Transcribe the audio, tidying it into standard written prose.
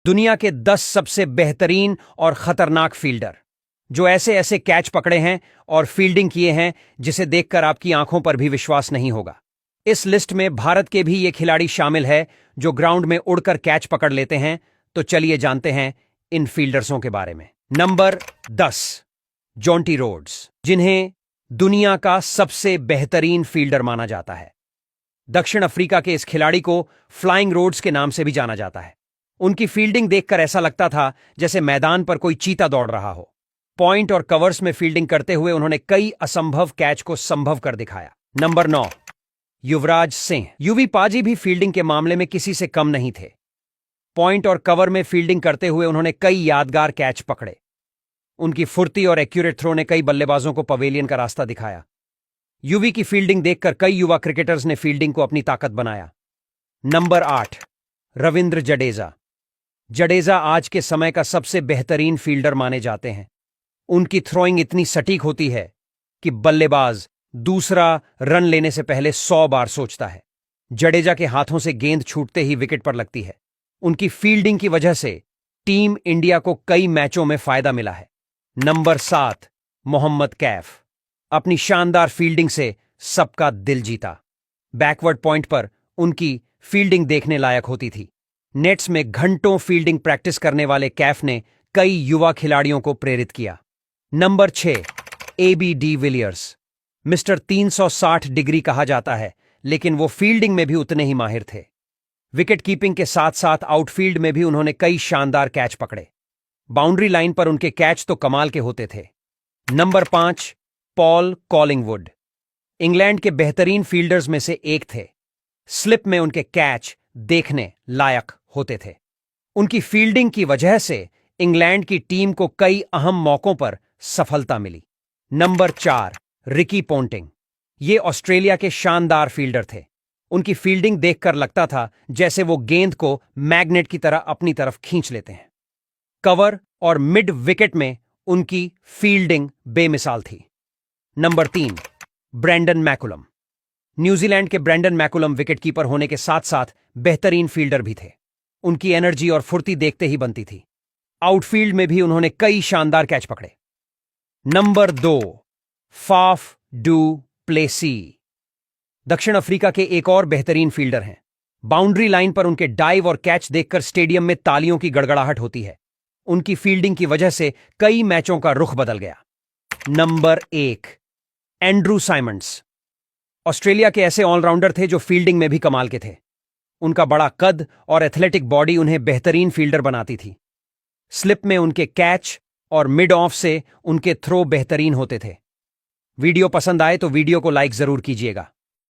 दुनिया के 10 सबसे बेहतरीन और खतरनाक फील्डर जो ऐसे ऐसे कैच पकड़े हैं और फील्डिंग किए हैं जिसे देखकर आपकी आंखों पर भी विश्वास नहीं होगा। इस लिस्ट में भारत के भी ये खिलाड़ी शामिल है जो ग्राउंड में उड़कर कैच पकड़ लेते हैं। तो चलिए जानते हैं इन फील्डर्सों के बारे में। नंबर 10, जोंटी रोड्स, जिन्हें दुनिया का सबसे बेहतरीन फील्डर माना जाता है। दक्षिण अफ्रीका के इस खिलाड़ी को फ्लाइंग रोड्स के नाम से भी जाना जाता है। उनकी फील्डिंग देखकर ऐसा लगता था जैसे मैदान पर कोई चीता दौड़ रहा हो। पॉइंट और कवर्स में फील्डिंग करते हुए उन्होंने कई असंभव कैच को संभव कर दिखाया। नंबर 9, युवराज सिंह। युवी पाजी भी फील्डिंग के मामले में किसी से कम नहीं थे। पॉइंट और कवर में फील्डिंग करते हुए उन्होंने कई यादगार कैच पकड़े। उनकी फुर्ती और एक्यूरेट थ्रो ने कई बल्लेबाजों को पवेलियन का रास्ता दिखाया। युवी की फील्डिंग देखकर कई युवा क्रिकेटर्स ने फील्डिंग को अपनी ताकत बनाया। नंबर 8, रविंद्र जडेजा। जडेजा आज के समय का सबसे बेहतरीन फील्डर माने जाते हैं। उनकी थ्रोइंग इतनी सटीक होती है कि बल्लेबाज दूसरा रन लेने से पहले 100 बार सोचता है। जडेजा के हाथों से गेंद छूटते ही विकेट पर लगती है। उनकी फील्डिंग की वजह से टीम इंडिया को कई मैचों में फायदा मिला है। नंबर 7, मोहम्मद कैफ। अपनी शानदार फील्डिंग से सबका दिल जीता। बैकवर्ड पॉइंट पर उनकी फील्डिंग देखने लायक होती थी। नेट्स में घंटों फील्डिंग प्रैक्टिस करने वाले कैफ ने कई युवा खिलाड़ियों को प्रेरित किया। Number 6, AB D Villiers. Mister 360 degree कहा जाता है, लेकिन वो फील्डिंग में भी उतने ही माहिर थे। विकेट कीपिंग के साथ साथ आउटफील्ड में भी उन्होंने कई शानदार कैच पकड़े। बाउंड्री लाइन पर उनके कैच तो कमाल के होते थे। Number 5, Paul Collingwood. इंग्लैंड के बेहतरीन फील्डर्स में से एक थे। स्लिप में उनके कैच देखने लायक होते थे। उनकी फील्डिंग की वजह से इंग्लैंड की टीम को कई अहम मौकों पर सफलता मिली। Number 4, Ricky Ponting. ये ऑस्ट्रेलिया के शानदार फील्डर थे। उनकी फील्डिंग देखकर लगता था जैसे वो गेंद को मैग्नेट की तरह अपनी तरफ खींच लेते हैं। कवर और मिड विकेट में उनकी फील्डिंग बेमिसाल थी। Number 3, Brendon McCullum. न्यूजीलैंड के ब्रेंडन मैकुलम विकेटकीपर होने के साथ साथ बेहतरीन फील्डर भी थे। उनकी एनर्जी और फुर्ती देखते ही बनती थी। आउटफील्ड में भी उन्होंने कई शानदार कैच पकड़े। Number 2, Faf du Plessis. दक्षिण अफ्रीका के एक और बेहतरीन फील्डर हैं। बाउंड्री लाइन पर उनके डाइव और कैच देखकर स्टेडियम में तालियों की गड़गड़ाहट होती है। उनकी फील्डिंग की वजह से कई मैचों का रुख बदल गया। Number 1, Andrew Symonds. ऑस्ट्रेलिया के ऐसे ऑलराउंडर थे जो फील्डिंग में भी कमाल के थे। उनका बड़ा कद और एथलेटिक बॉडी उन्हें बेहतरीन फील्डर बनाती थी। स्लिप में उनके कैच और मिड ऑफ से उनके थ्रो बेहतरीन होते थे। वीडियो पसंद आए तो वीडियो को लाइक जरूर कीजिएगा।